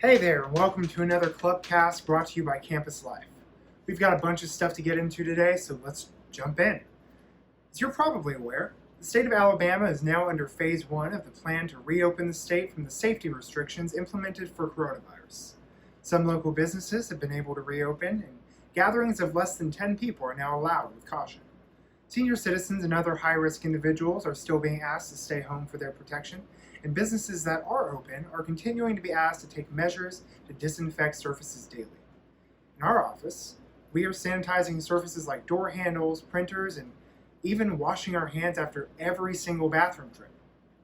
Hey there, and welcome to another ClubCast brought to you by Campus Life. We've got a bunch of stuff to get into today, so let's jump in. As you're probably aware, the state of Alabama is now under phase one of the plan to reopen the state from the safety restrictions implemented for coronavirus. Some local businesses have been able to reopen, and gatherings of less than 10 people are now allowed with caution. Senior citizens and other high risk individuals are still being asked to stay home for their protection, and businesses that are open are continuing to be asked to take measures to disinfect surfaces daily. In our office, we are sanitizing surfaces like door handles, printers, and even washing our hands after every single bathroom trip.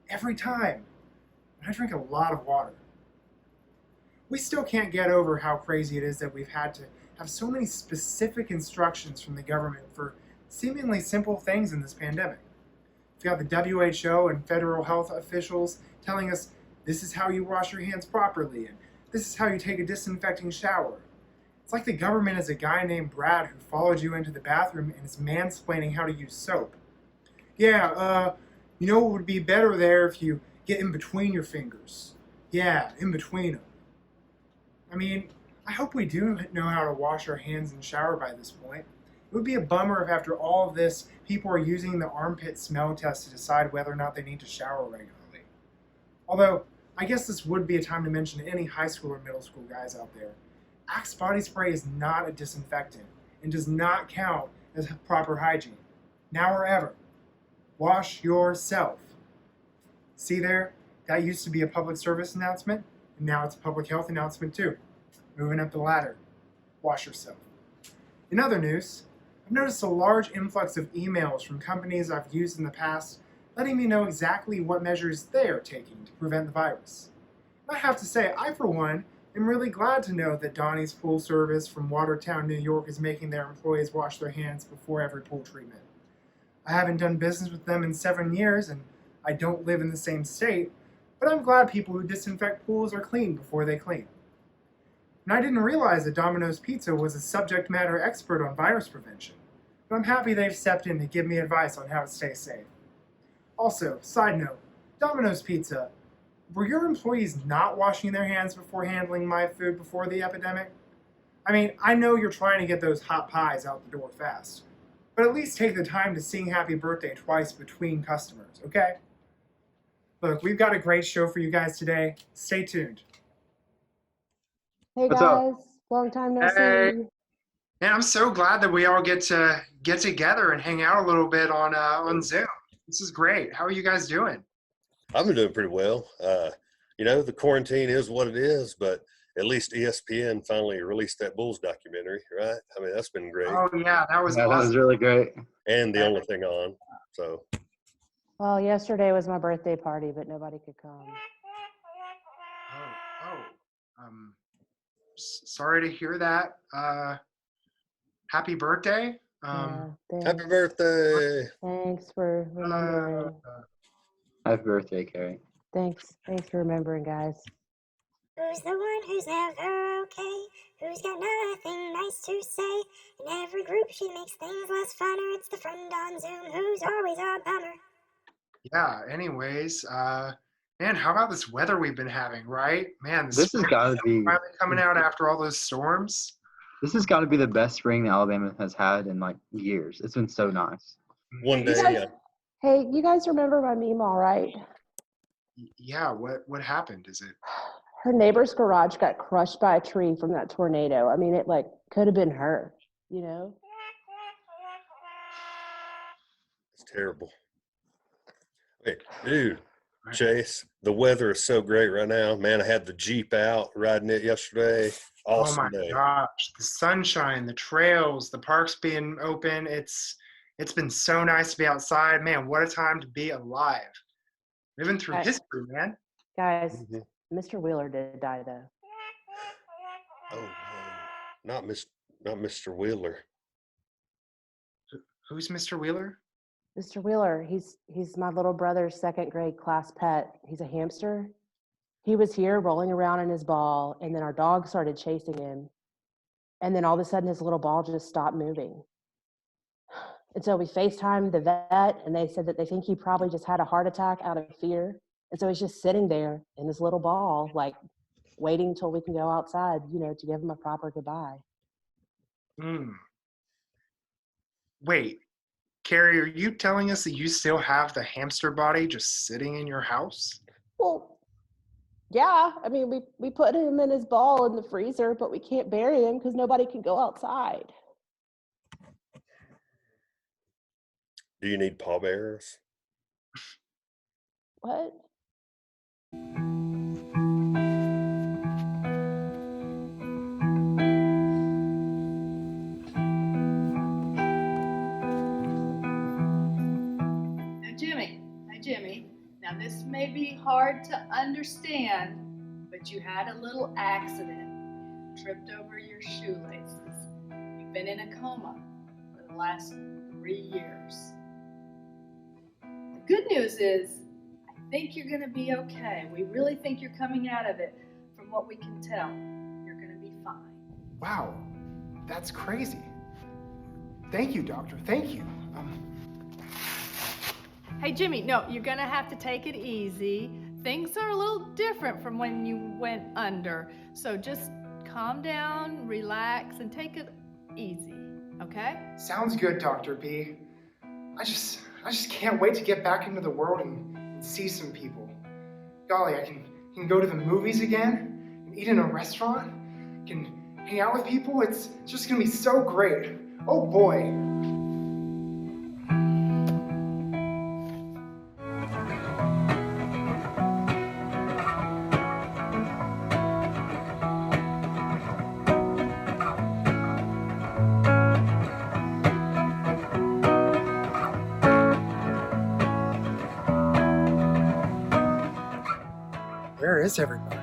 Every time. And I drink a lot of water. We still can't get over how crazy it is that we've had to have so many specific instructions from the government for seemingly simple things in this pandemic. We've got the WHO and federal health officials telling us this is how you wash your hands properly and this is how you take a disinfecting shower. It's like the government is a guy named Brad who followed you into the bathroom and is mansplaining how to use soap. Yeah, you know what would be better there if you get in between your fingers. Yeah, in between them. I mean, I hope we do know how to wash our hands and shower by this point. It would be a bummer if after all of this, people are using the armpit smell test to decide whether or not they need to shower regularly. Although, I guess this would be a time to mention to any high school or middle school guys out there. Axe body spray is not a disinfectant and does not count as proper hygiene. Now or ever. Wash yourself. See there? That used to be a public service announcement, and now it's a public health announcement too. Moving up the ladder. Wash yourself. In other news, I've noticed a large influx of emails from companies I've used in the past letting me know exactly what measures they are taking to prevent the virus. I have to say, I for one am really glad to know that Donnie's Pool Service from Watertown, New York is making their employees wash their hands before every pool treatment. I haven't done business with them in 7 years and I don't live in the same state, but I'm glad people who disinfect pools are clean before they clean. And I didn't realize that Domino's Pizza was a subject matter expert on virus prevention, but I'm happy they've stepped in to give me advice on how to stay safe. Also, side note, Domino's Pizza, were your employees not washing their hands before handling my food before the epidemic? I mean, I know you're trying to get those hot pies out the door fast, but at least take the time to sing happy birthday twice between customers, okay? Look, we've got a great show for you guys today. Stay tuned. Hey What's up? guys, long time no Hey. see. Man, I'm so glad that we all get together and hang out a little bit on Zoom. This is great. How are you guys doing? I've been doing pretty well. The quarantine is what it is, but at least ESPN finally released that Bulls documentary, right? I mean, that's been great. Oh yeah, that was Yeah, that awesome. was really great. And the only thing on. So, Well, yesterday was my birthday party, but nobody could come. Sorry to hear that. Happy birthday. Yeah, happy birthday. Thanks for remembering. Happy birthday, Carrie. Thanks for remembering, guys. Who's the one who's never okay? Who's got nothing nice to say? In every group she makes things less funner. It's the friend on Zoom who's always a bummer. Yeah, anyways, man, how about this weather we've been having, right? Man, This has got to be finally coming out after all those storms. This has got to be the best spring Alabama has had in like years. It's been so nice. One You day, guys, hey, you guys remember my Meemaw, right? Yeah, what happened? Is it? Her neighbor's garage got crushed by a tree from that tornado. I mean, it like could have been her, you know? it's terrible. Wait, dude, Chase, the weather is so great right now. Man, I had the Jeep out riding it yesterday. Awesome Oh my day. gosh, the sunshine, the trails, the parks being open. It's been so nice to be outside. Man, what a time to be alive. Living through history, man. Guys, Mr. Wheeler did die though. Oh, no. Not Mr. Wheeler. Who's Mr. Wheeler? Mr. Wheeler, he's my little brother's second grade class pet. He's a hamster. He was here rolling around in his ball, and then our dog started chasing him. And then all of a sudden, his little ball just stopped moving. And so we FaceTimed the vet, and they said that they think he probably just had a heart attack out of fear. And so he's just sitting there in his little ball, like waiting till we can go outside, to give them a proper goodbye. Hmm. Wait, Carrie, are you telling us that you still have the hamster body just sitting in your house? Well, yeah, I mean, we put him in his ball in the freezer, but we can't bury him because nobody can go outside. Do you need pallbearers? What? Now, Jimmy, now this may be hard to understand, but you had a little accident. Tripped over your shoelaces. You've been in a coma for the last 3 years. The good news is, I think you're going to be okay. We really think you're coming out of it. From what we can tell, you're going to be fine. Wow, that's crazy. Thank you, doctor. Thank you. Hey, Jimmy, no, you're going to have to take it easy. Things are a little different from when you went under. So just calm down, relax, and take it easy, okay? Sounds good, Dr. B. I just can't wait to get back into the world and see some people. Golly, I can go to the movies again, and eat in a restaurant, can hang out with people. It's just gonna be so great. Oh boy. Where is everybody?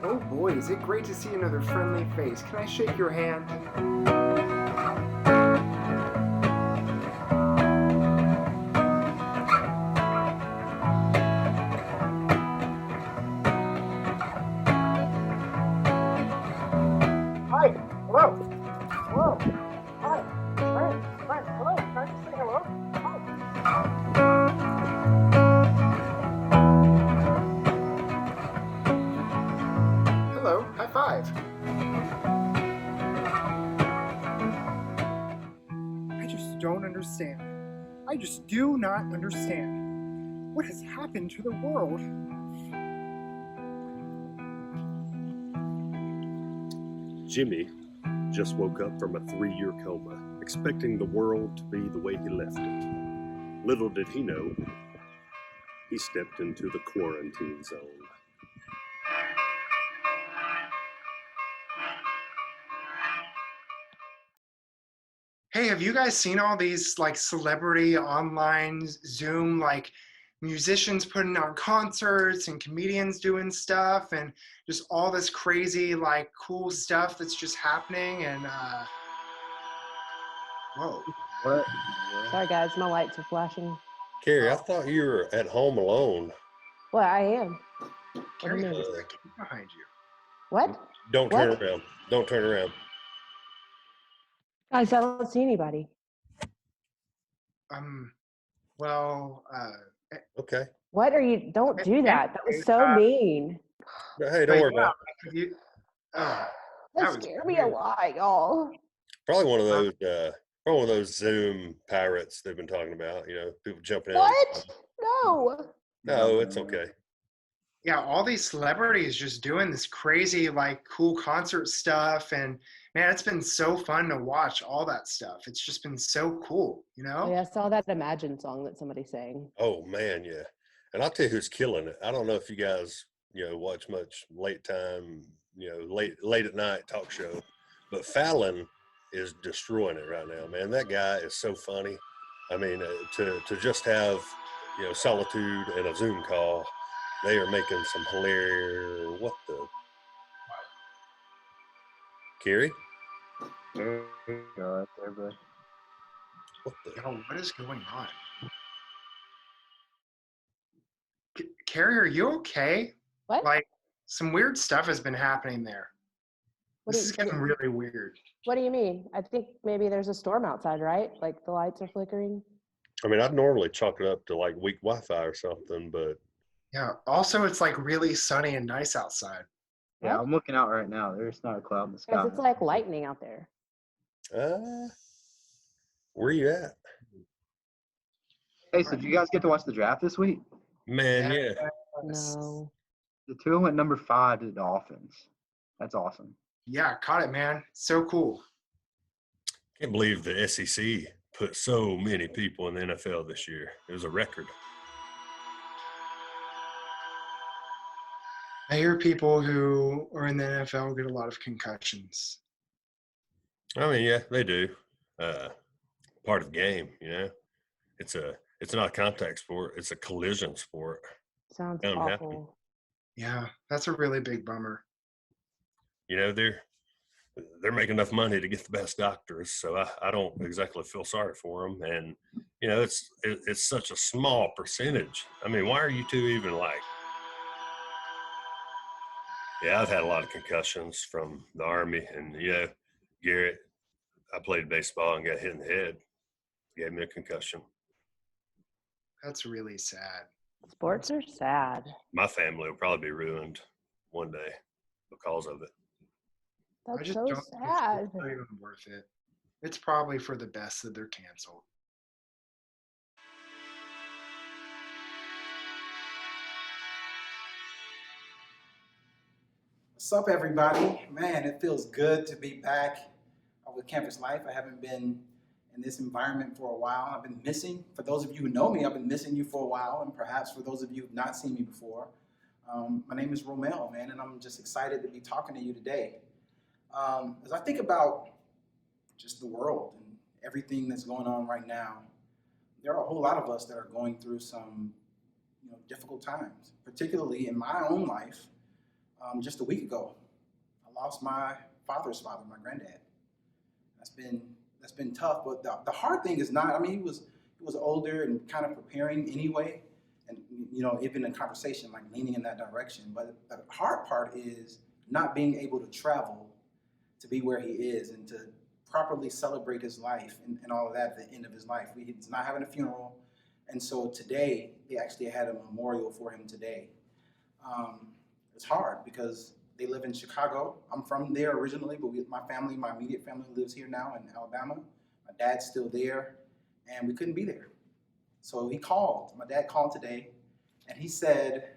Oh boy, is it great to see another friendly face. Can I shake your hand? Hi. Hello. Hello. Hi. Hi. Hello. Can I just say hello? Hi. Hello. High five. I just don't understand. I just do not understand. What has happened to the world? Jimmy just woke up from a 3-year coma, expecting the world to be the way he left it. Little did he know, he stepped into the quarantine zone. Hey, have you guys seen all these like celebrity online Zoom like musicians putting on concerts and comedians doing stuff and just all this crazy like cool stuff that's just happening and whoa. What? Sorry, guys, my lights are flashing. Carrie, I thought you were at home alone. Well, I am. Carrie, mean? there's a kid behind you. What? Don't turn What? around. Don't turn around. Guys, I don't see anybody. Well, Okay. What are you? Don't do that. That was so mean. Hey, don't worry about it. you, that That was scared me a weird. lot, y'all. Probably one of those Zoom pirates they've been talking about, people jumping out. What? No. No, it's okay. Yeah, all these celebrities just doing this crazy, like, cool concert stuff. And man, it's been so fun to watch all that stuff. It's just been so cool, you know? Oh, yeah, I saw that Imagine song that somebody sang. Oh man, yeah. And I'll tell you who's killing it. I don't know if you guys, watch much late time, late at night talk show, but Fallon is destroying it right now, man. That guy is so funny. I mean, to just have, solitude and a Zoom call, they are making some hilarious. What the? Carrie? There you go, right there, bud. What the? Yo, what is going on? Carrie, are you okay? What? Like, some weird stuff has been happening there. This is getting really weird. What do you mean? I think maybe there's a storm outside, right? Like the lights are flickering. I mean, I'd normally chalk it up to like weak Wi-Fi or something, but Yeah. Also, it's like really sunny and nice outside. Yeah, What? I'm looking out right now. There's not a cloud in the sky. Because it's like lightning out there. where you at? Hey, so did you guys get to watch the draft this week? Man, yeah. No. The Tua went number 5 to the Dolphins. That's awesome. Yeah, caught it, man. So cool. Can't believe the SEC put so many people in the NFL this year. It was a record. I hear people who are in the NFL get a lot of concussions. I mean, yeah, they do. Part of the game, you know. It's not a contact sport. It's a collision sport. Sounds I'm happy. awful. Yeah, that's a really big bummer. You know, they're making enough money to get the best doctors, so I don't exactly feel sorry for them. And you know, it's such a small percentage. I mean, why are you two even like? Yeah, I've had a lot of concussions from the Army, and you know, Garrett, I played baseball and got hit in the head, gave me a concussion. That's really sad. Sports are sad. My family will probably be ruined one day because of it. I That's just so don't think sad. it's not even worth it. It's probably for the best that they're canceled. What's up, everybody? Man, it feels good to be back with Campus Life. I haven't been in this environment for a while. I've been missing, for those of you who know me, I've been missing you for a while, and perhaps for those of you who've not seen me before. My name is Romel, man, and I'm just excited to be talking to you today. As I think about just the world and everything that's going on right now, there are a whole lot of us that are going through some difficult times, particularly in my own life. Just a week ago, I lost my father's father, my granddad. That's been tough, but the hard thing is not. I mean, he was older and kind of preparing anyway, and even in conversation, like leaning in that direction. But the hard part is not being able to travel to be where he is and to properly celebrate his life and all of that at the end of his life. He's not having a funeral, and so today they actually had a memorial for him today. It's hard because they live in Chicago. I'm from there originally, but my immediate family lives here now in Alabama. My dad's still there, and we couldn't be there. So he called. My dad called today, and he said,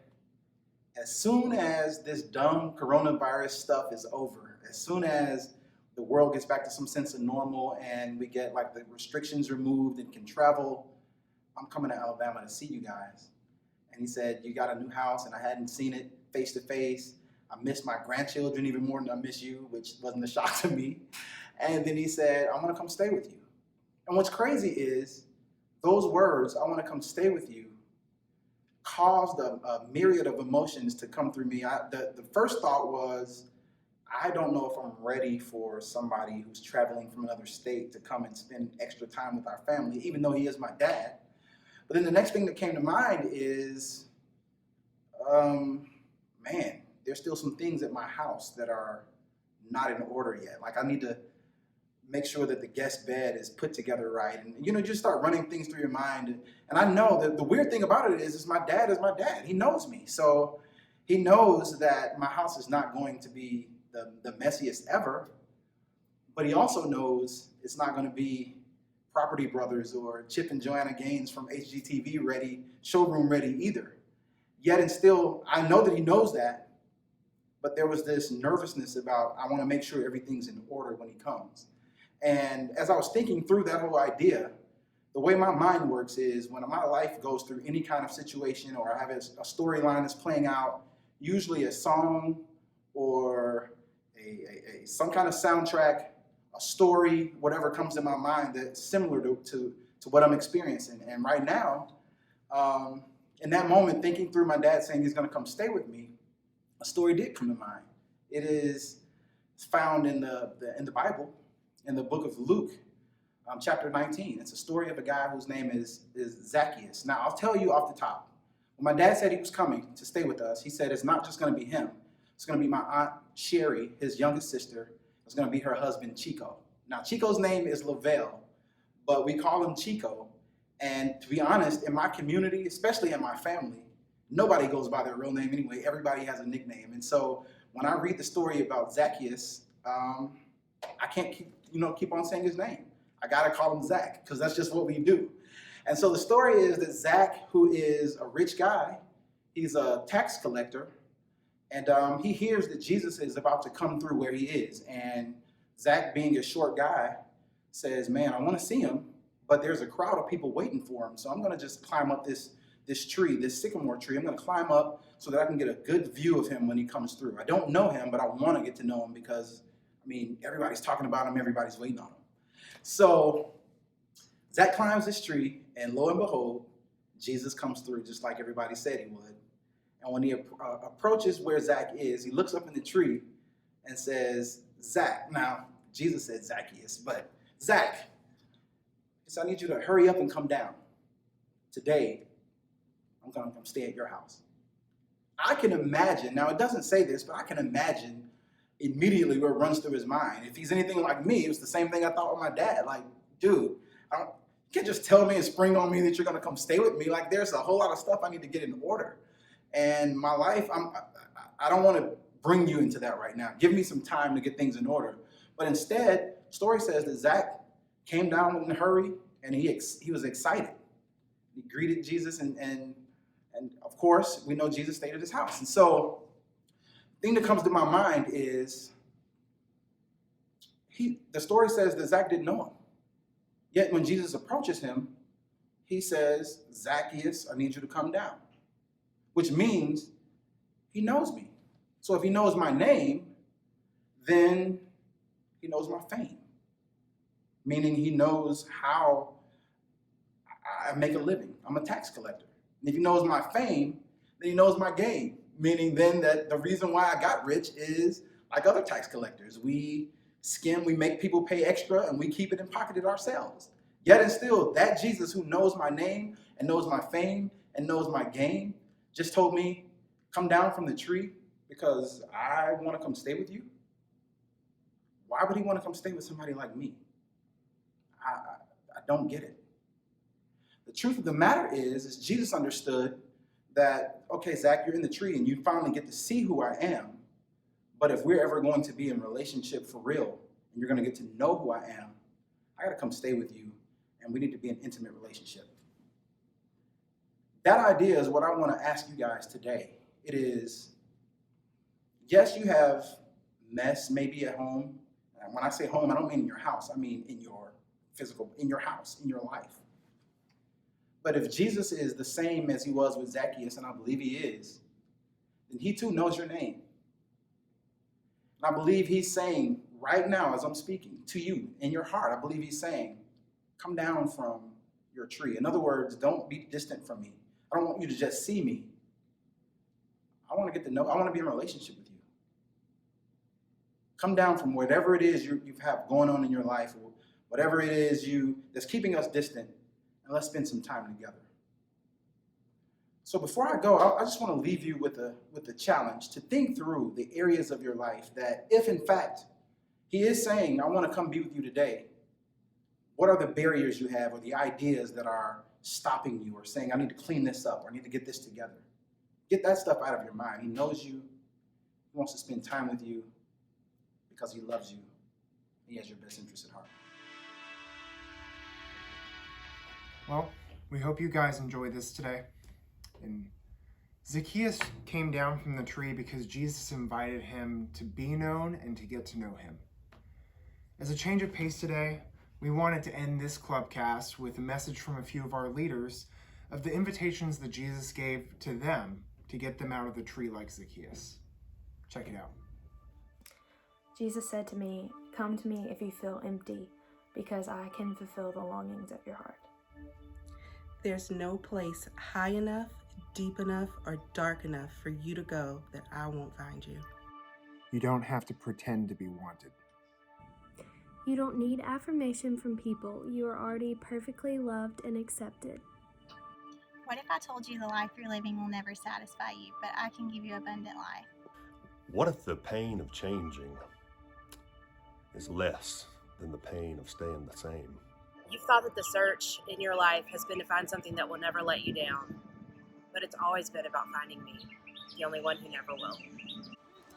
as soon as this dumb coronavirus stuff is over, as soon as the world gets back to some sense of normal and we get like the restrictions removed and can travel, I'm coming to Alabama to see you guys. And he said, you got a new house, and I hadn't seen it face to face. I miss my grandchildren even more than I miss you, which wasn't a shock to me. And then he said, I'm gonna come stay with you. And what's crazy is those words, I wanna come stay with you, caused a myriad of emotions to come through me. The first thought was, I don't know if I'm ready for somebody who's traveling from another state to come and spend extra time with our family, even though he is my dad. But then the next thing that came to mind is, man, there's still some things at my house that are not in order yet. Like I need to make sure that the guest bed is put together right. And just start running things through your mind. And I know that the weird thing about it is my dad is my dad. He knows me. So he knows that my house is not going to be the messiest ever. But he also knows it's not going to be Property Brothers or Chip and Joanna Gaines from HGTV ready, showroom ready either. Yet and still, I know that he knows that, but there was this nervousness about, I want to make sure everything's in order when he comes. And as I was thinking through that whole idea, the way my mind works is when my life goes through any kind of situation or I have a storyline that's playing out, usually a song or some kind of soundtrack, a story, whatever comes in my mind that's similar to what I'm experiencing. And right now, in that moment, thinking through my dad saying he's going to come stay with me, a story did come to mind. It is found in the Bible, in the book of Luke, chapter 19. It's a story of a guy whose name is Zacchaeus. Now, I'll tell you off the top, When my dad said he was coming to stay with us, he said it's not just going to be him. It's going to be my Aunt Sherry, his youngest sister. It's going to be her husband, Chico. Now, Chico's name is Lavelle, but we call him Chico. And to be honest, in my community, especially in my family, nobody goes by their real name anyway. Everybody has a nickname. And so when I read the story about Zacchaeus, I can't keep on saying his name. I got to call him Zach because that's just what we do. And so the story is that Zach, who is a rich guy, he's a tax collector, and he hears that Jesus is about to come through where he is. And Zach, being a short guy, says, man, I want to see him, but there's a crowd of people waiting for him. So I'm going to just climb up this tree, this sycamore tree. I'm going to climb up so that I can get a good view of him when he comes through. I don't know him, but I want to get to know him because, everybody's talking about him. Everybody's waiting on him. So Zach climbs this tree, and lo and behold, Jesus comes through just like everybody said he would. And when he approaches where Zach is, he looks up in the tree and says, Zach. Now, Jesus said Zacchaeus, but Zach, I need you to hurry up and come down. Today, I'm going to come stay at your house. I can imagine, now it doesn't say this, but I can imagine immediately what runs through his mind. If he's anything like me, it was the same thing I thought with my dad. Like, dude, you can't just tell me and spring on me that you're going to come stay with me. Like, there's a whole lot of stuff I need to get in order. And my life, I don't want to bring you into that right now. Give me some time to get things in order. But instead, the story says that Zach came down in a hurry, and he was excited. He greeted Jesus, and of course, we know Jesus stayed at his house. And so the thing that comes to my mind is the story says that Zach didn't know him. Yet when Jesus approaches him, he says, Zacchaeus, I need you to come down, which means he knows me. So if he knows my name, then he knows my fame, meaning he knows how I make a living. I'm a tax collector. And if he knows my fame, then he knows my game, meaning then that the reason why I got rich is like other tax collectors. We skim, we make people pay extra, and we keep it and pocket it ourselves. Yet and still, that Jesus who knows my name and knows my fame and knows my game just told me, come down from the tree because I want to come stay with you. Why would he want to come stay with somebody like me? I don't get it. The truth of the matter is Jesus understood that, okay, Zach, you're in the tree and you finally get to see who I am. But if we're ever going to be in relationship for real and you're going to get to know who I am, I got to come stay with you and we need to be in an intimate relationship. That idea is what I want to ask you guys today. It is, yes, you have mess maybe at home. And when I say home, I don't mean in your house. I mean in your in your house, in your life. But if Jesus is the same as he was with Zacchaeus, and I believe he is, then he too knows your name. And I believe he's saying right now as I'm speaking to you in your heart, I believe he's saying, come down from your tree. In other words, don't be distant from me. I don't want you to just see me. I want to get to know, I want to be in a relationship with you. Come down from whatever it is you have going on in your life, or whatever it is that's keeping us distant, and let's spend some time together. So before I go, I just want to leave you with a challenge to think through the areas of your life that if in fact he is saying, I want to come be with you today, what are the barriers you have or the ideas that are stopping you or saying, I need to clean this up or I need to get this together? Get that stuff out of your mind. He knows you. He wants to spend time with you because he loves you. He has your best interest at heart. Well, we hope you guys enjoyed this today. And Zacchaeus came down from the tree because Jesus invited him to be known and to get to know him. As a change of pace today, we wanted to end this ClubCast with a message from a few of our leaders of the invitations that Jesus gave to them to get them out of the tree like Zacchaeus. Check it out. Jesus said to me, "Come to me if you feel empty, because I can fulfill the longings of your heart." There's no place high enough, deep enough, or dark enough for you to go that I won't find you. You don't have to pretend to be wanted. You don't need affirmation from people. You are already perfectly loved and accepted. What if I told you the life you're living will never satisfy you, but I can give you abundant life? What if the pain of changing is less than the pain of staying the same? You've thought that the search in your life has been to find something that will never let you down, but it's always been about finding me, the only one who never will.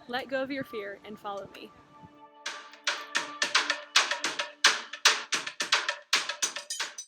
Let go of your fear and follow me.